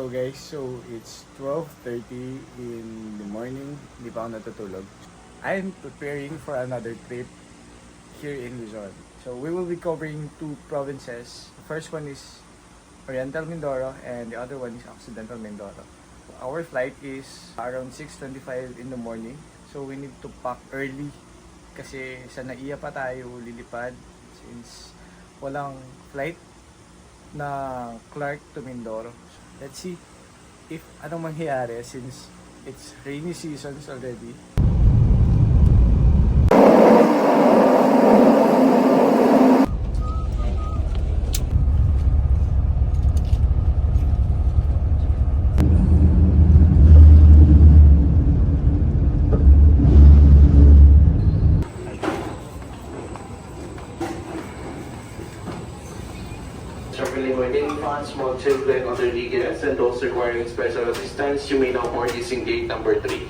Hello guys, so it's 12:30 in the morning, hindi pa ako natutulog. I'm preparing for another trip here in Luzon. So we will be covering two provinces. The first one is Oriental Mindoro and the other one is Occidental Mindoro. Our flight is around 6:25 in the morning. So we need to pack early kasi sa Naiya pa tayo lilipad since walang flight na Clark to Mindoro. Let's see if anong mangyayari since it's rainy seasons already. Traveling with infants, small children, elderly guests, and those requiring special assistance, you may now board using gate number 3.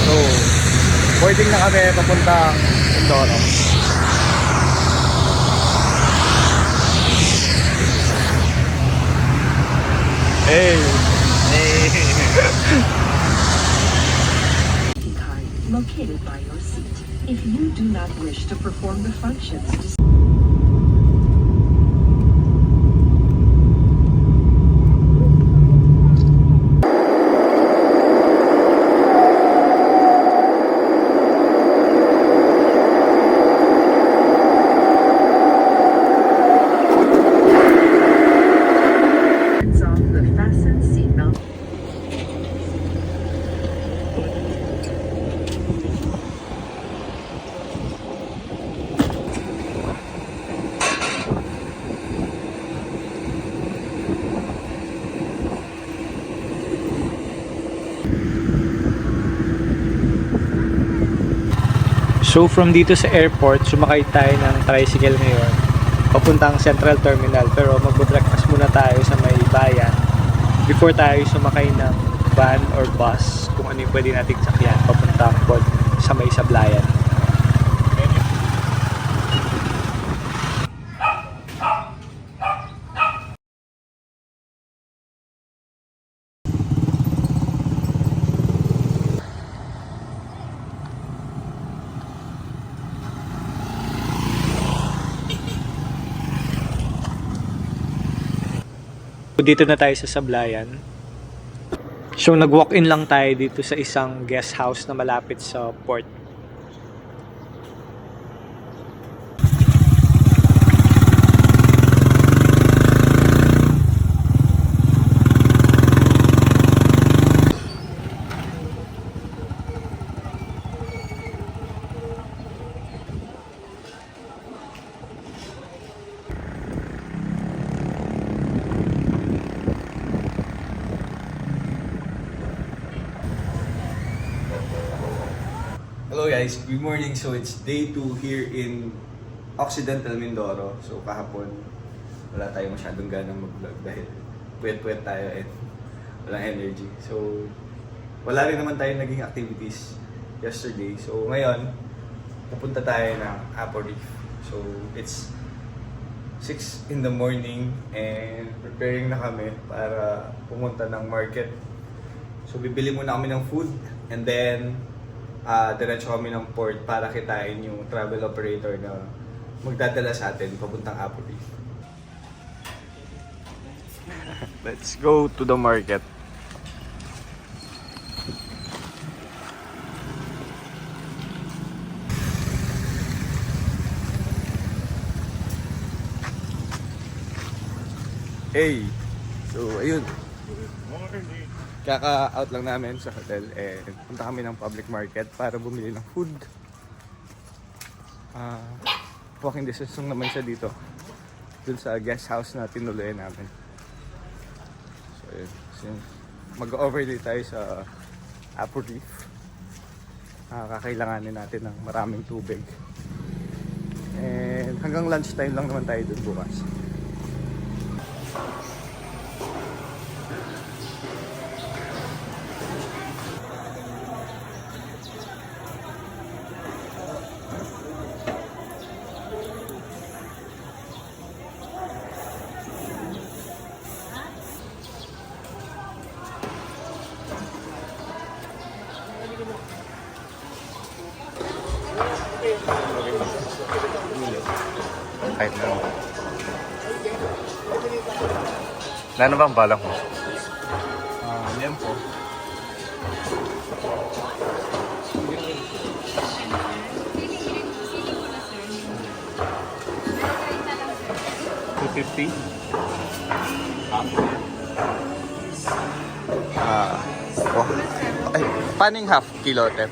So, boarding na kami papuntang Mindoro. Hey! Card located by your seat. If you do not wish to perform the functions on the fasten seatbelt. So from dito sa airport, sumakay tayo ng tricycle ngayon papuntang Central Terminal, pero magbe-breakfast muna tayo sa may bayan before tayo sumakay ng van or bus kung ano yung pwede nating sakyan papuntang sa may Sablayan. Dito na tayo sa Sablayan. So nag-walk-in lang tayo dito sa isang guest house na malapit sa port. Hello guys, good morning. So it's day 2 here in Occidental Mindoro. So kahapon, wala tayong masyadong ganang mag-vlog dahil puyat-puyat tayo and walang energy. So wala rin naman tayong naging activities yesterday. So ngayon, pupunta tayo ng Apo Reef. So it's 6 in the morning and preparing na kami para pumunta ng market. So bibili muna kami ng food and then diretso kami ng port para kitain yung travel operator na magdadala sa atin papuntang Apo Reef. Let's go to the market. Hey! So ayun, kaka-out lang namin sa hotel and punta kami ng public market para bumili ng food. Walking distance lang naman siya dito dun sa guest house na tinuluyan namin. So ayun, mag-overlay tayo sa Apo Reef. Kakailanganin natin ng maraming tubig and hanggang lunchtime lang naman tayo dun bukas. Kahit na. Ano bang balak mo? Yan po. $250? Oh. Ay, paano yung half kilo, te?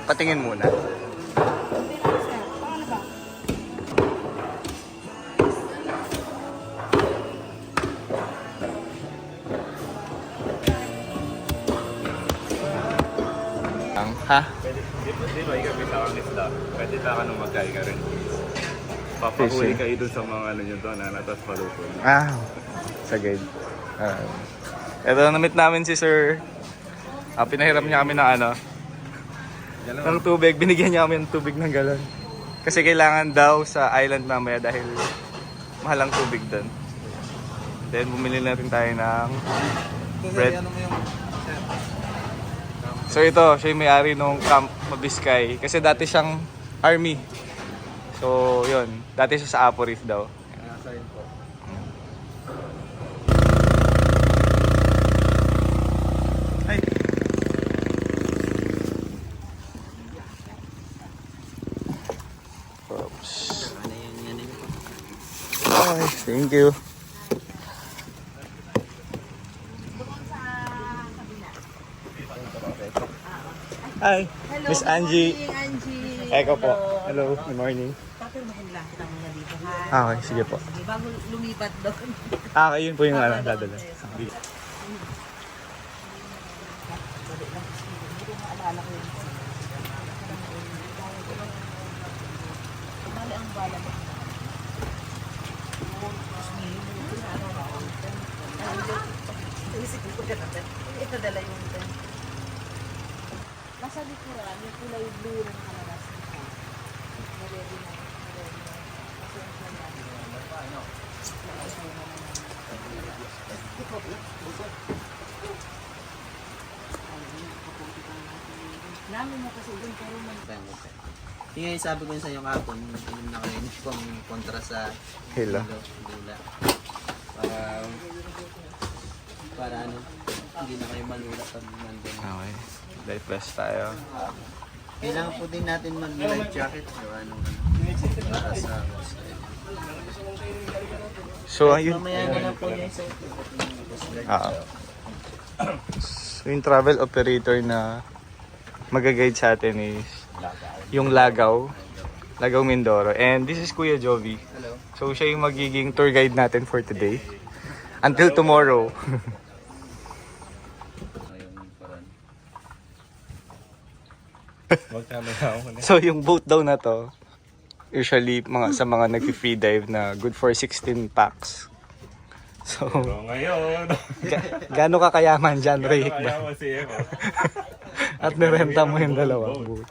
Patingin muna. Ha? Di ba, ikaw may tawang isda. Pwede ka nung magkain ka rin. Papahuli kayo dun sa mga ano nyo doon, tapos paluto. Sagay. Ito, na-meet namin si Sir. Pinahiram niya kami ng ng tubig. Binigyan niya kami ng tubig ng galon. Kasi kailangan daw sa island mamaya dahil mahal ang tubig doon. Then, bumili na rin tayo ng bread. So ito, siya yung may-ari nung Camp Mabiskay. Kasi dati siyang army. So, yun. Dati siya sa Apo Reef daw. Ay. Oops. Okay, thank you. Hi, Hello, Miss good Angie. morning, Angie. Eko po. Hello, good morning. Papirmahin lang kita muna dito, ha? Okay, sige po. Sige, bago lumipat doon. Yun po yung dadala. Bali ang bala mo. Isipin ko ka natin. Ito dala yung ito. Nasa likuran, yung kulay blue ng kanalas. Ready na. Kasi ang namin mo kasi doon pero man. Yung nga sabi ko sa iyo kapon, yung nakarinig kong kontra sa Hila. Lula. Para ano, hindi na kayo malula pag nandun. Okay, life vest tayo. Kailangan po din natin mag-life jacket o ano para sa So, ayun. mamaya na lang po yung isa. So, yung travel operator na mag-guide sa atin is yung Lagaw Mindoro. And this is Kuya Jovi. Hello. So, siya yung magiging tour guide natin for today. Until tomorrow. So, yung boat daw na to, usually sa mga nag-free dive na good for 16 packs. So, Ngayon, gaano ka kayaman dyan, Ray? kaya mo si Eva. At nirenta mo yung dalawang boat.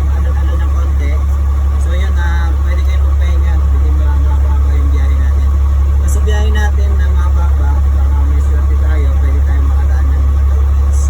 Ano ng konti. So yun, pwede kayo magpahinga. Pwede makakapa yung biyahe natin. Sa biyahe natin na mababa, may swerte tayo, pwede tayo makadaan ng Philippines.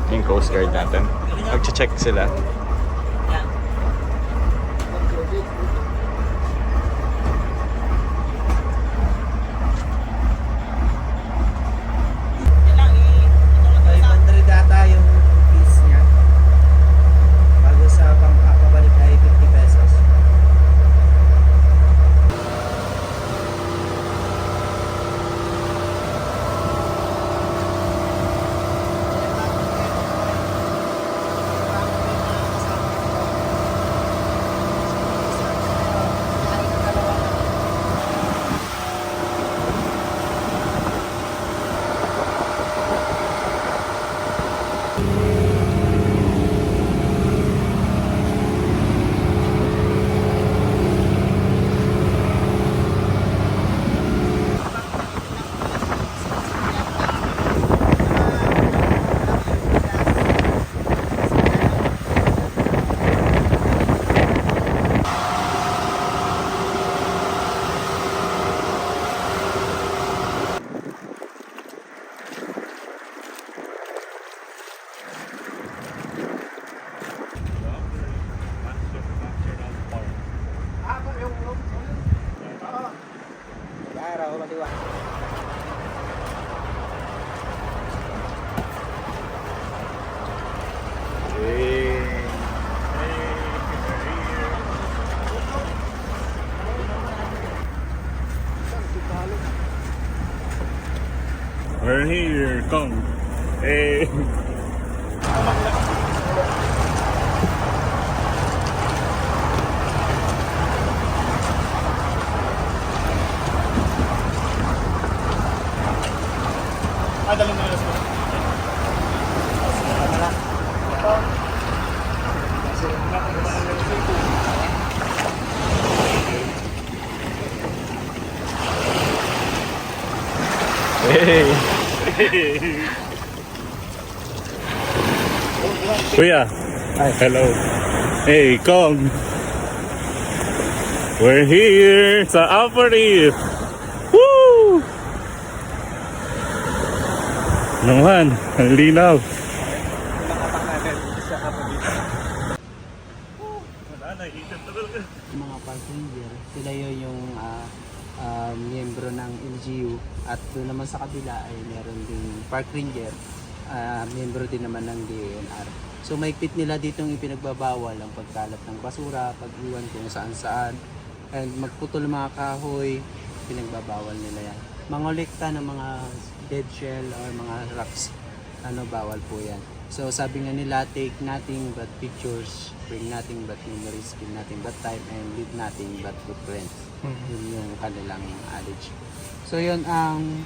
Yung Coast Guard natin. Mag-check sila. Data yung fees niya. Bago sa pabalik ay 50 pesos. Kong. Eh. Hey! Kuya. Hello. Hey, Kong. We're here sa Upper Reef. Woo! Naman, ang linaw. Mga park ranger, sila yun yung miyembro ng LGU at doon naman sa kabila ay meron ding park ranger, miyembro din naman ng DNR. So maigpit nila ditong ipinagbabawal ang pagkalat ng basura, pag-iwan kung saan saan, and magputol ng mga kahoy, pinagbabawal nila yan. Mangolekta ng mga dead shell or mga rocks, bawal po yan. So sabi nga nila, take nothing but pictures, bring nothing but memories, give nothing but time, and leave nothing but footprints. Yun yung kanilang adage. So yun, ang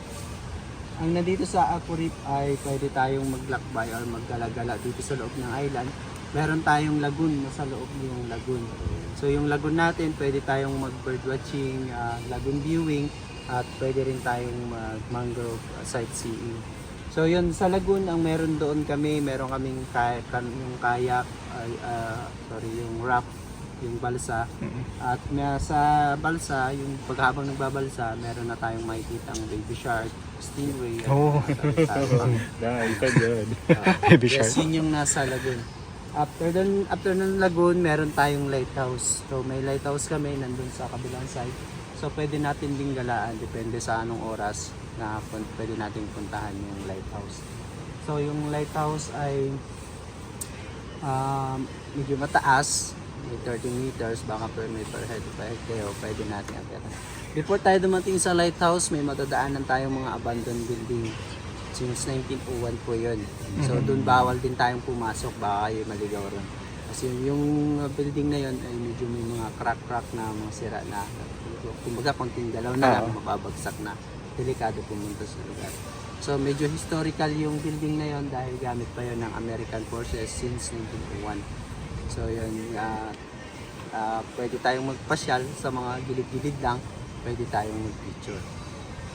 nandito sa Upper Reef ay pwede tayong maglakbay or maggalagala dito sa loob ng island. Meron tayong lagoon, nasa loob yung lagoon. So yung lagoon natin, pwede tayong mag-bird watching, lagoon viewing, at pwede rin tayong mag-mangrove sightseeing. So yun, sa lagoon, ang meron doon kami, meron kaming yung kayak, yung raft, yung balsa. At sa balsa, yung paghabang nagbabalsa, meron na tayong makikita ang baby shark, stingray. Baby Yes, shark. yun yung nasa lagoon. After ng lagoon, meron tayong lighthouse. So may lighthouse kami nandun sa kabilang side. So pwede natin ding galaan, depende sa anong oras na pwede natin puntahan yung lighthouse. So yung lighthouse ay medyo mataas, may 13 meters, baka per head kayo, pwede natin akyatin. Before tayo dumating sa lighthouse, may matadaanan tayong mga abandoned building. Since 1901 po yun. So doon bawal din tayong pumasok, baka kayo maligaw ron. Kasi yung building na yun ay medyo may mga crack na mga sira na. Kumbaga konting galaw na lang, mababagsak na. Delikado pumunta sa lugar. So medyo historical yung building na yun dahil gamit pa yun ng American Forces since 1901. So yun, pwede tayong magpasyal sa mga gilid-gilid lang, pwede tayong mag-picture.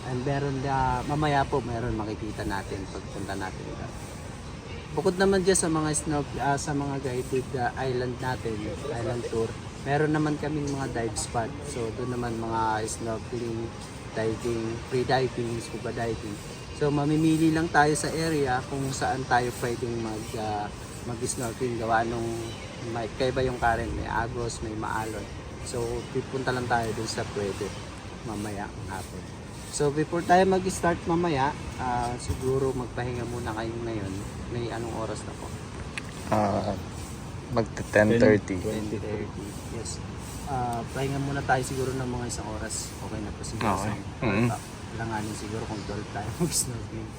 And meron mamaya po meron makikita natin pagpunta natin dito. Bukod naman dyan sa mga sa mga guided island natin, island tour, meron naman kaming mga dive spot. So doon naman mga snorkeling, diving, free diving, scuba diving. So mamimili lang tayo sa area kung saan tayo pwedeng mag-snorkeling, gawa nung kaiba yung current, may agos, may maalon. So pipunta lang tayo dun sa pwede mamaya hapon. So before tayo mag-start mamaya, siguro magpahinga muna kayo ngayon. May anong oras na po? Magta-10:30. 10:30. Yes. Pahinga muna tayo siguro ng mga isang oras. Okay na po siguro. Okay. Langanin siguro kung 12 tayo mag-snorkeling.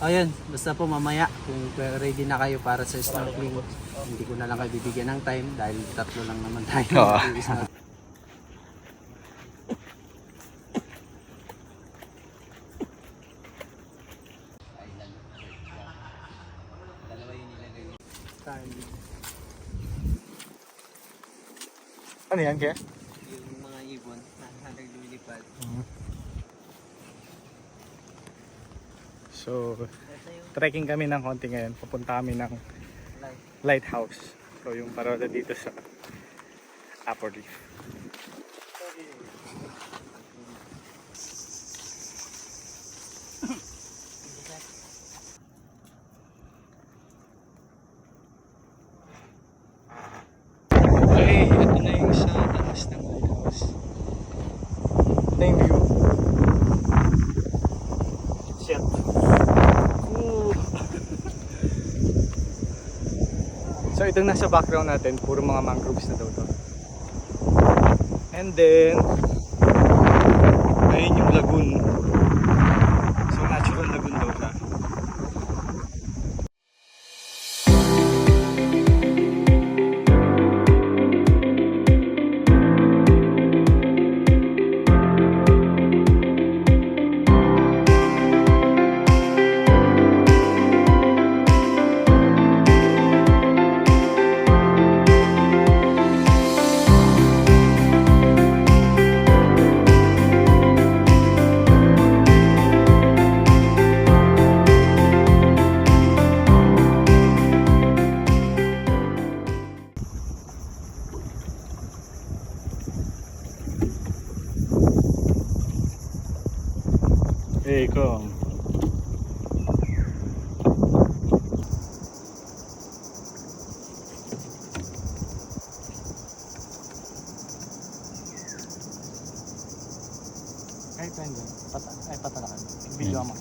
Ayun, basta po mamaya kung ready na kayo para sa snorkeling, hindi ko na lang kayo bibigyan ng time dahil tatlo lang naman tayo. Ano yan, kaya? Yung mga ibon na naglilipad. So, trekking kami ng konti ngayon. Pupunta kami ng lighthouse. So, yung parola dito sa Upper Reef. Okay, ito na yung sa taas ng lighthouse. Ito yung view. Shit. So itong nasa background natin, puro mga mangroves na daw to. And then, ayun yung lagoon. So natural lagoon daw siya. Welcome. Ay, tanda. Patalakan. Video mo.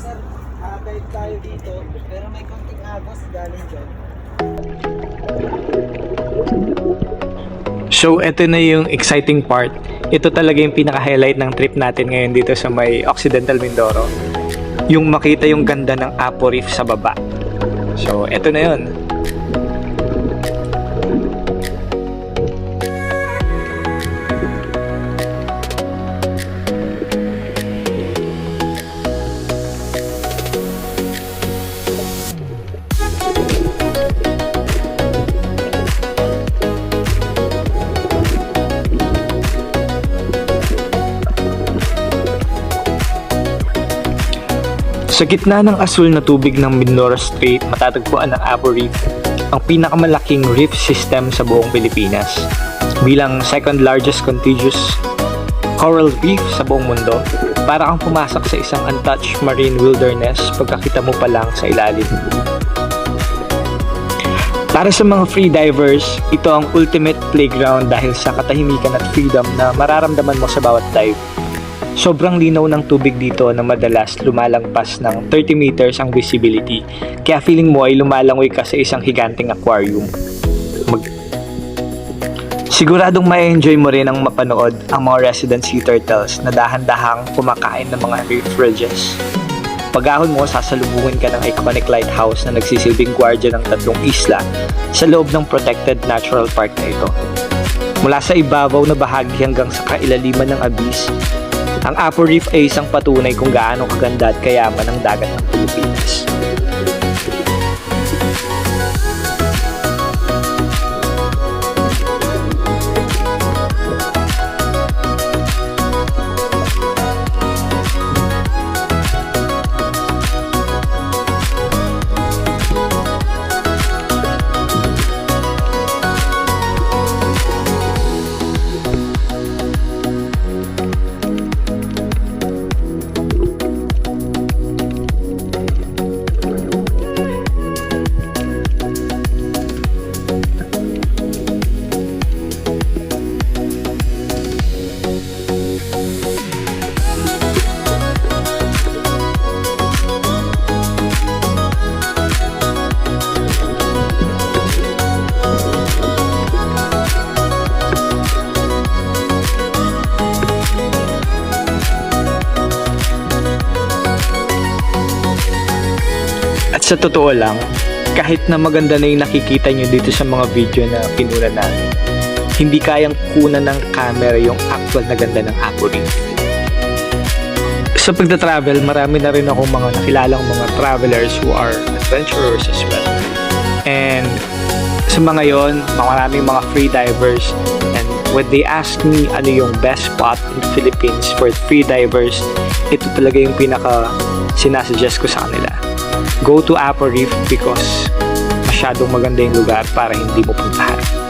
Sir, dive tayo dito, pero may konting agos galing dyan. So, ito na yung exciting part. Ito talaga yung pinaka-highlight ng trip natin ngayon dito sa may Occidental Mindoro. Yung makita yung ganda ng Apo Reef sa baba. So, ito na yun. Sa gitna ng asul na tubig ng Mindoro Strait, matatagpuan ang Apo Reef, ang pinakamalaking reef system sa buong Pilipinas. Bilang second largest contiguous coral reef sa buong mundo, para kang pumasok sa isang untouched marine wilderness pagkakita mo pa lang sa ilalim. Para sa mga freedivers, ito ang ultimate playground dahil sa katahimikan at freedom na mararamdaman mo sa bawat dive. Sobrang linaw ng tubig dito na madalas lumalagpas ng 30 meters ang visibility, kaya feeling mo ay lumalangoy ka sa isang higanting aquarium. Siguradong ma-enjoy mo rin ang mapanood ang mga resident sea turtles na dahan-dahang kumakain ng mga reef ridges. Pag-ahon mo, sasalubungin ka ng iconic lighthouse na nagsisilbing gwardiya ng 3 isla sa loob ng protected natural park na ito. Mula sa ibabaw na bahagi hanggang sa kailaliman ng abyss, ang Apo Reef ay isang patunay kung gaano kaganda at kayaman ang dagat ng Pilipinas. Sa totoo lang, kahit na maganda na yung nakikita nyo dito sa mga video na pinuna namin, hindi kayang kunan ng camera yung actual na ganda ng Apo Reef. Sa pagta-travel, marami na rin ako mga nakilalang mga travelers who are adventurers as well. And sa mga yon, maraming mga free divers, and when they ask me ano yung best spot in the Philippines for free divers, ito talaga yung pinaka sinasuggest ko sa kanila. Go to Apo Reef because masyadong maganda yung lugar para hindi mo puntahan.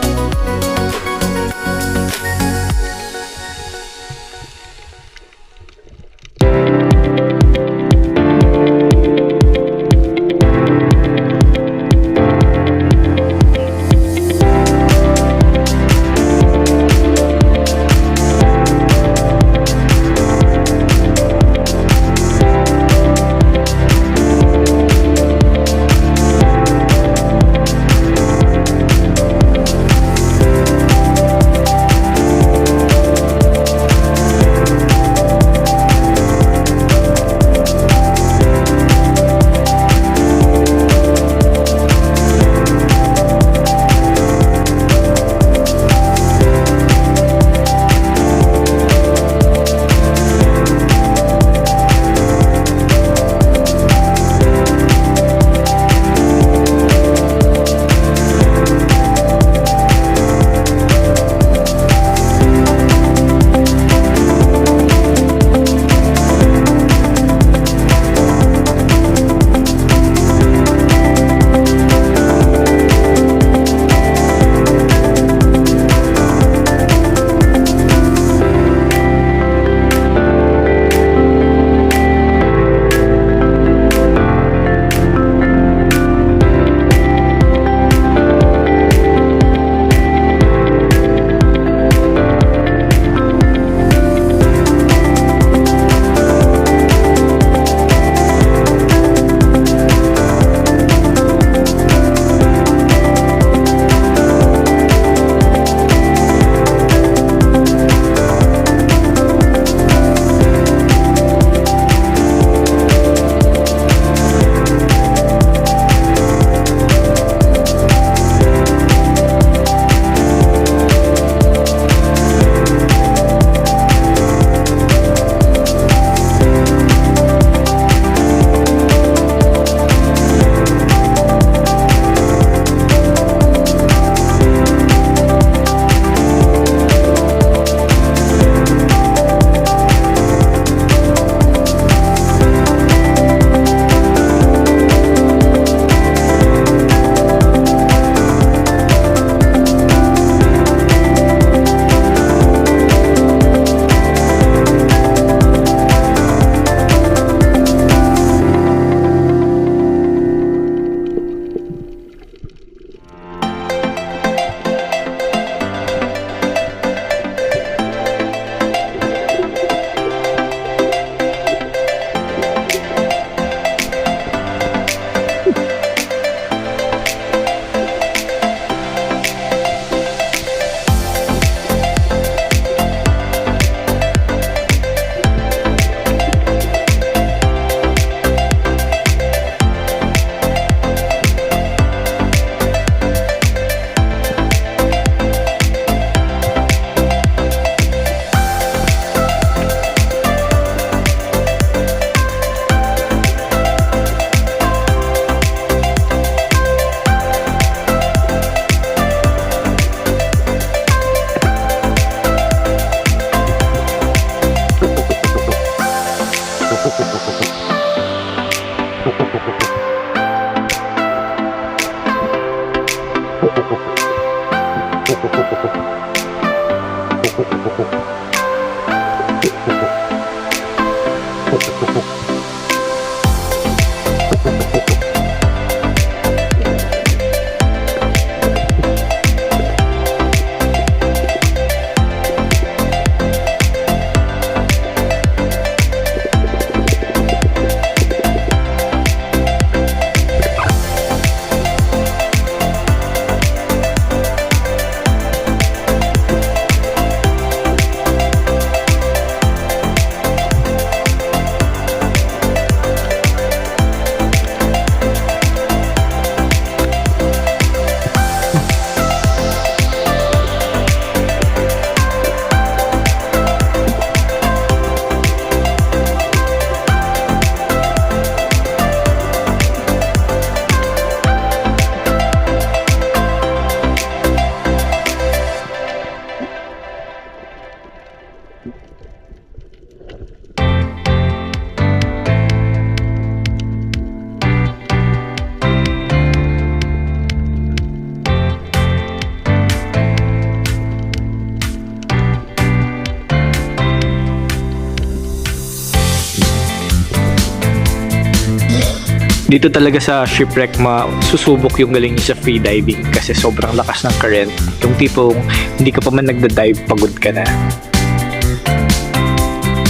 Dito talaga sa shipwreck susubok yung galing niyo sa freediving kasi sobrang lakas ng current. Yung tipong hindi ka pa man nagda-dive, pagod ka na.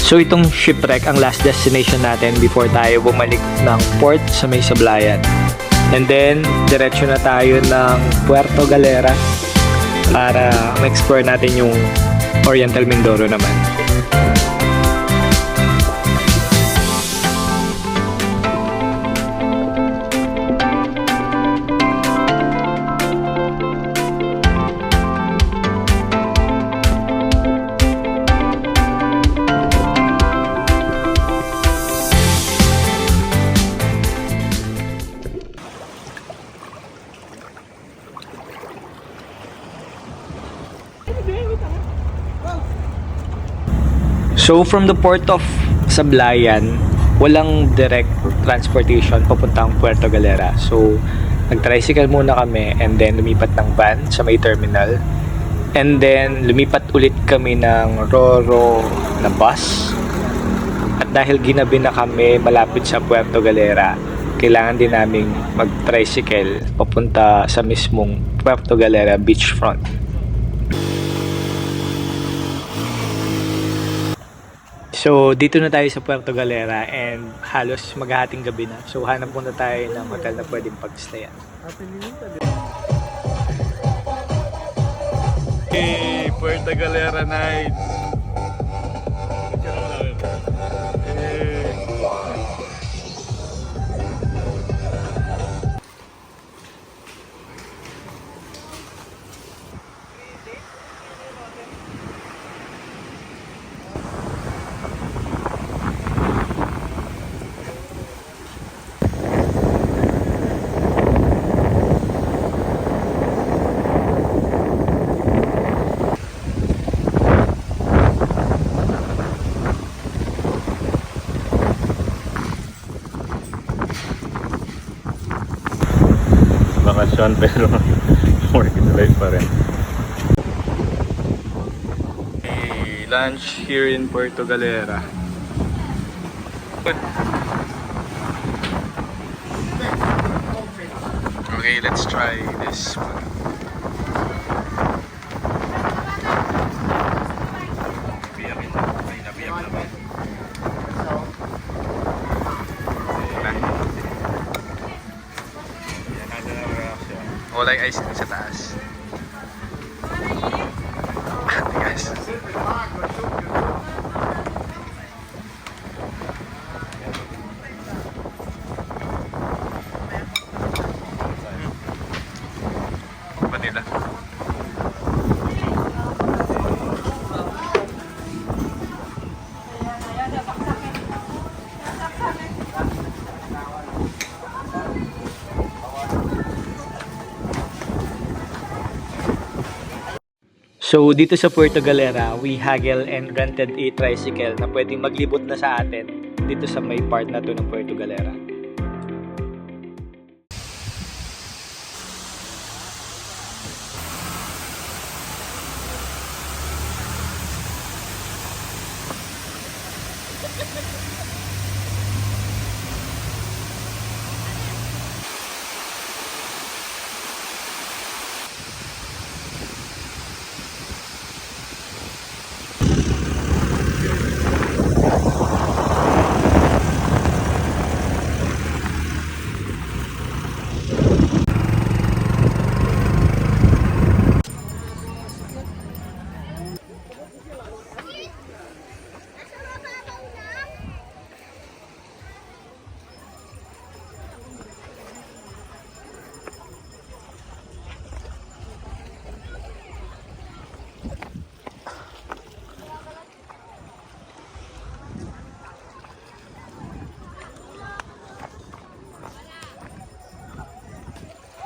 So itong shipwreck ang last destination natin before tayo bumalik ng port sa may Sablayan. And then, diretso na tayo ng Puerto Galera para ma-explore natin yung Oriental Mindoro naman. So from the port of Sablayan, walang direct transportation papuntang Puerto Galera. So nag-tricycle muna kami and then lumipat ng van sa may terminal. And then lumipat ulit kami ng Roro na bus. At dahil ginabi na kami malapit sa Puerto Galera, kailangan din naming mag-tricycle papunta sa mismong Puerto Galera beachfront. So, dito na tayo sa Puerto Galera and halos maghahating gabi na. So, hanap muna tayo ng hotel na pwedeng pag-stayan. Hey, Puerto Galera night! Bakasyon pero work in life pa rin. Hey, lunch here in Puerto Galera. Okay, let's try this one. Wala yung ice cream sa taas. Guys. Vanilla. So, dito sa Puerto Galera, we haggle and rented a tricycle na pwedeng maglibot na sa atin dito sa may part na to ng Puerto Galera.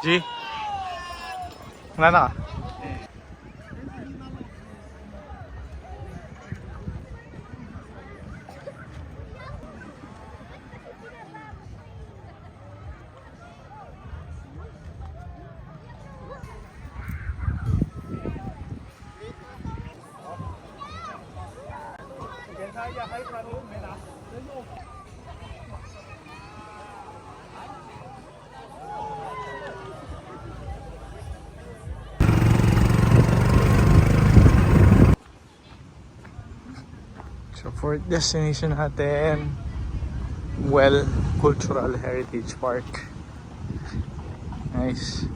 G? Wala na ka? fourth destination natin. Well, Cultural Heritage Park. Nice.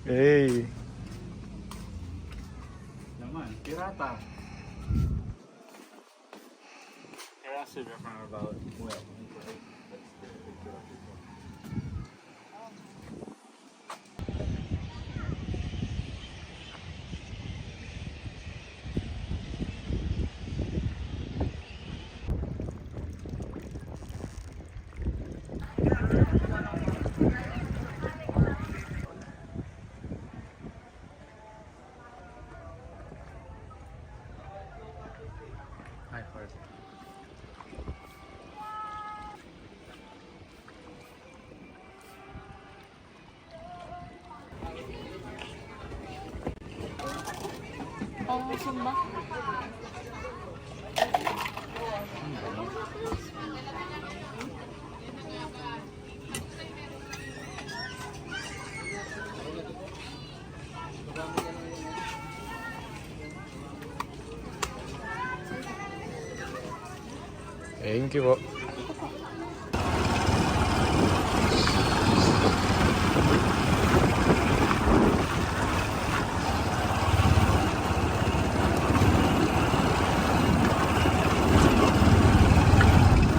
Hey. Naman, pirata. Kaya sabi ako about, well, Hi, Ford. Sumba. Thank you po.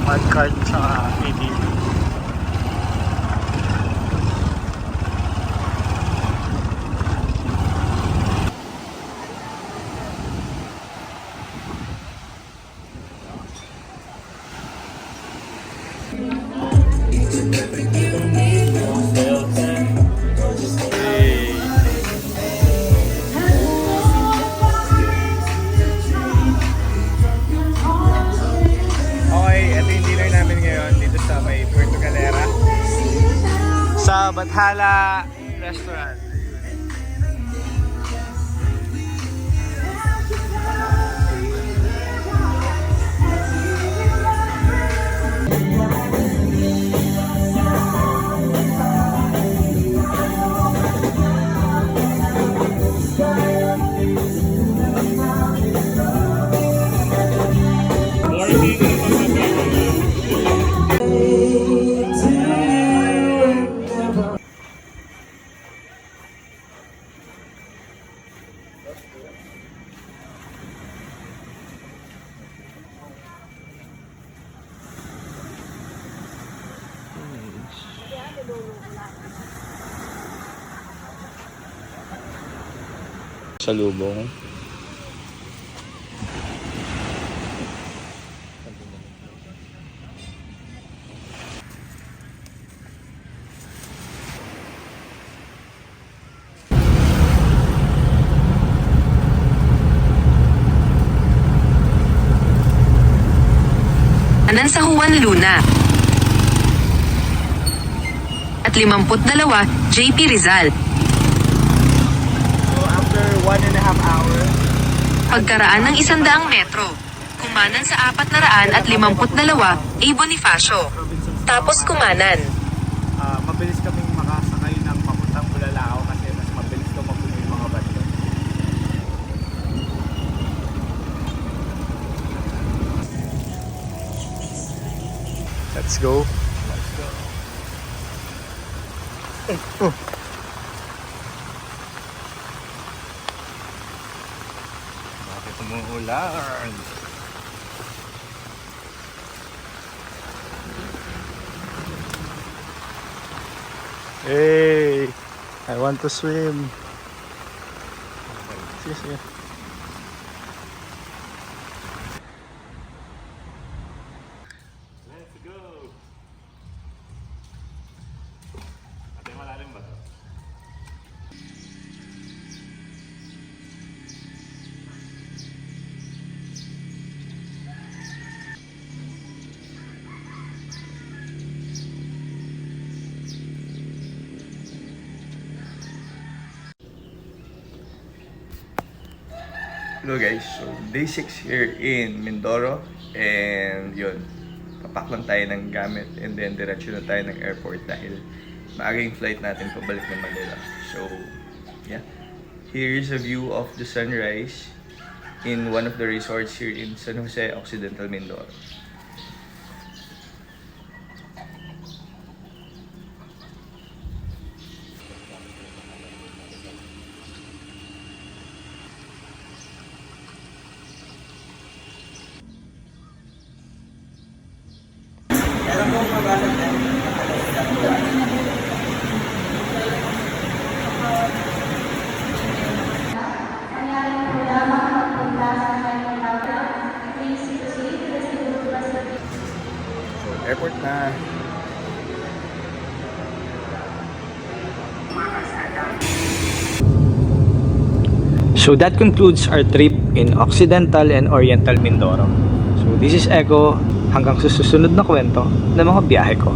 Mudcard sa ATV. Okay, ito yung dinner namin ngayon dito sa may Puerto Galera sa Bathala Restaurant. Salubong. Sa Juan Luna at 52 JP Rizal. So after 1.5 hours, Pagkaraan ng 100 metro, kumanan sa 452 A Bonifacio. Tapos kumanan. mabilis kaming makasakay ng papuntang Bulalao kasi mas mabilis daw mapuno yung mga banda. Let's go. Let's go. bakit umuulan? Hey, I want to swim. Sige. Let's go! Ate, malalim ba ito? Hello guys, so day 6 here in Mindoro and yun, papak lang tayo ng gamit and then diretso na tayo ng airport dahil maaga yung flight natin pabalik ng Manila. So yeah, here's a view of the sunrise in one of the resorts here in San Jose, Occidental Mindoro. Meron pong magalang yan. So, airport na. So that concludes our trip in Occidental and Oriental Mindoro. So this is Echo, hanggang sa susunod na kwento ng mga biyahe ko.